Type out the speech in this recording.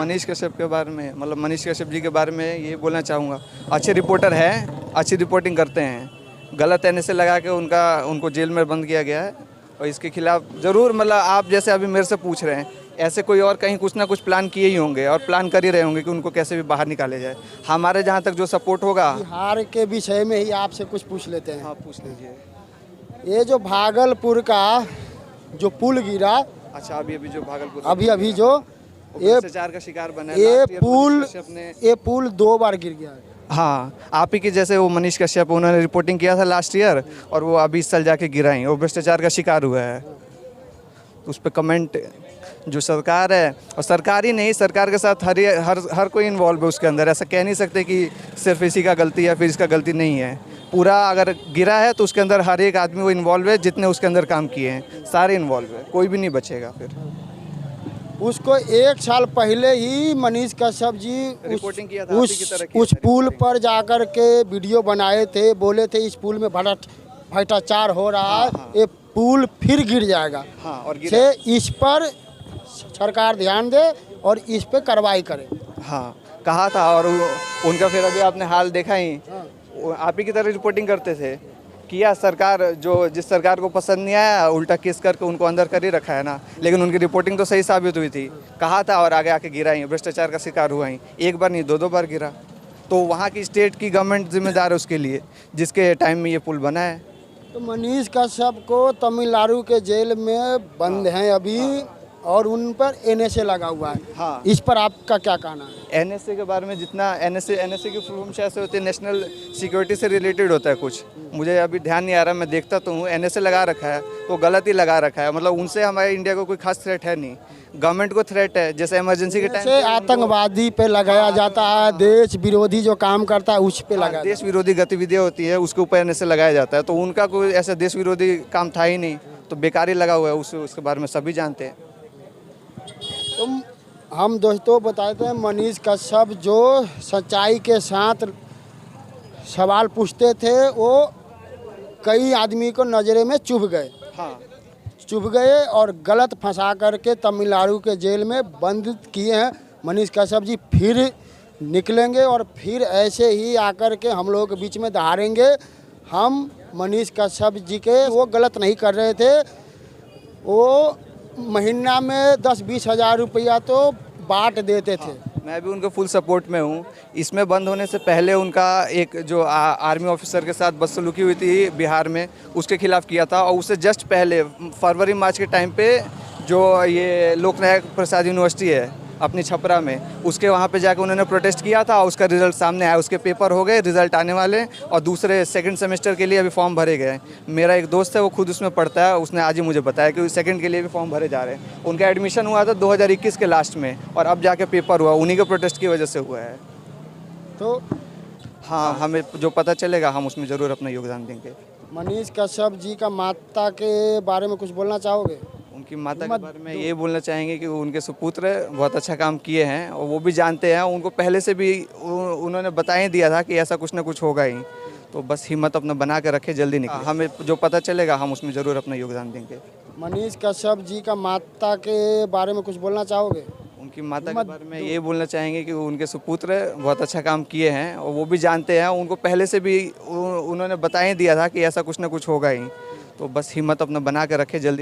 मनीष कश्यप के बारे में, मतलब मनीष कश्यप जी के बारे में ये बोलना चाहूँगा, अच्छे रिपोर्टर हैं, अच्छी रिपोर्टिंग करते हैं। गलत एनएसए लगा के उनको जेल में बंद किया गया है और इसके खिलाफ ज़रूर, मतलब आप जैसे अभी मेरे से पूछ रहे हैं, ऐसे कोई और कहीं कुछ ना कुछ प्लान किए ही होंगे और प्लान कर ही रहे होंगे कि उनको कैसे भी बाहर निकाले जाए। हमारे जहाँ तक जो सपोर्ट होगा। बिहार के विषय में ही आपसे कुछ पूछ लेते हैं। हाँ, पूछ लीजिए। ये जो भागलपुर का जो पुल गिरा, अच्छा, अभी जो भागलपुर अभी जो भ्रष्टाचार का शिकार बना है, ये पुल 2 बार गिर गया है। हाँ, आप ही की जैसे वो मनीष कश्यप, उन्होंने रिपोर्टिंग किया था लास्ट ईयर और वो अभी इस साल जाके गिरा ही, वो भ्रष्टाचार का शिकार हुआ है। उस पर कमेंट जो सरकार है, और सरकार ही नहीं, सरकार के साथ हर कोई इन्वॉल्व है उसके अंदर। ऐसा कह नहीं सकते कि सिर्फ इसी का गलती है फिर इसका गलती नहीं है। पूरा अगर गिरा है तो उसके अंदर हर एक आदमी वो इन्वॉल्व है, जितने उसके अंदर काम किए हैं सारे इन्वॉल्व है, कोई भी नहीं बचेगा। फिर उसको 1 साल पहले ही मनीष कश्यप जी रिपोर्टिंग किया था, उस पुल पर जाकर के वीडियो बनाए थे, बोले थे इस पुल में भ्रष्टाचार हो रहा है। हाँ। ये पुल फिर गिर जाएगा। हाँ, और से इस पर सरकार ध्यान दे और इस पे कार्रवाई करे। हाँ, कहा था। और उनका फिर अभी आपने हाल देखा ही, आप ही की तरह रिपोर्टिंग करते थे, किया सरकार, जो जिस सरकार को पसंद नहीं आया उल्टा केस करके उनको अंदर कर ही रखा है ना। लेकिन उनकी रिपोर्टिंग तो सही साबित हुई थी, कहा था और आगे आके गिरा ही, भ्रष्टाचार का शिकार हुआ ही। 1 बार नहीं 2 बार गिरा। तो वहाँ की स्टेट की गवर्नमेंट जिम्मेदार है उसके लिए, जिसके टाइम में ये पुल बना है। तो मनीष कश्यप को तमिलनाडु के जेल में बंद हैं अभी, और उन पर एनएसए लगा हुआ है। हाँ, इस पर आपका क्या कहना है? एनएसए के बारे में, जितना एनएसए की फुल फॉर्म ऐसे होती है, नेशनल सिक्योरिटी से रिलेटेड होता है कुछ, मुझे अभी ध्यान नहीं आ रहा, मैं देखता तो हूँ। एनएसए लगा रखा है तो गलत ही लगा रखा है, मतलब उनसे हमारे इंडिया को कोई खास थ्रेट है नहीं। गवर्नमेंट को थ्रेट है, जैसे इमरजेंसी के टाइम से आतंकवादी पे लगाया जाता है, देश विरोधी जो काम करता है उस पे लगाया, देश विरोधी गतिविधियाँ होती है उसके ऊपर एनएसए लगाया जाता है। तो उनका कोई ऐसा देश विरोधी काम था ही नहीं, तो बेकार ही लगा हुआ है। उसके बारे में सभी जानते हैं। तो हम दोस्तों बताते हैं, मनीष कश्यप जो सच्चाई के साथ सवाल पूछते थे वो कई आदमी को नज़रे में चुभ गए। हाँ, चुभ गए और गलत फंसा करके तमिलनाडु के जेल में बंद किए हैं। मनीष कश्यप जी फिर निकलेंगे और फिर ऐसे ही आकर के हम लोगों के बीच में दहाड़ेंगे। हम मनीष कश्यप जी के वो गलत नहीं कर रहे थे, वो महीना में 10-20 हज़ार रुपया तो बांट देते थे। मैं भी उनके फुल सपोर्ट में हूँ। इसमें बंद होने से पहले उनका एक जो आर्मी ऑफिसर के साथ बदसलूकी हुई थी बिहार में, उसके खिलाफ किया था। और उससे जस्ट पहले फरवरी मार्च के टाइम पे जो ये लोकनायक प्रसाद यूनिवर्सिटी है अपनी छपरा में, उसके वहाँ पे जाके उन्होंने प्रोटेस्ट किया था। उसका रिजल्ट सामने आया, उसके पेपर हो गए, रिजल्ट आने वाले, और दूसरे 2nd सेमेस्टर के लिए अभी फॉर्म भरे गए। मेरा एक दोस्त है वो खुद उसमें पढ़ता है, उसने आज ही मुझे बताया कि 2nd के लिए भी फॉर्म भरे जा रहे हैं। उनका एडमिशन हुआ था 2021 के लास्ट में और अब जाके पेपर हुआ, उन्हीं के प्रोटेस्ट की वजह से हुआ है। तो हाँ, हमें जो पता चलेगा हम उसमें ज़रूर अपना योगदान देंगे। मनीष कश्यप जी का माता के बारे में कुछ बोलना चाहोगे? उनकी माता के बारे में ये बोलना चाहेंगे कि उनके सुपुत्र बहुत अच्छा काम किए हैं और वो भी जानते हैं। उनको पहले से भी उन्होंने बता ही दिया था कि ऐसा कुछ ना कुछ होगा ही, तो बस हिम्मत अपना बना के रखे, जल्दी निकले। हमें जो पता चलेगा हम उसमें ज़रूर अपना योगदान देंगे। मनीष कश्यप जी का माता के बारे में कुछ बोलना चाहोगे? उनकी माता के बारे में ये बोलना चाहेंगे कि उनके सुपुत्र बहुत अच्छा काम किए हैं और वो भी जानते हैं। उनको पहले से भी उन्होंने बता ही दिया था कि ऐसा कुछ ना कुछ होगा ही, तो बस हिम्मत अपना बना के रखे, जल्दी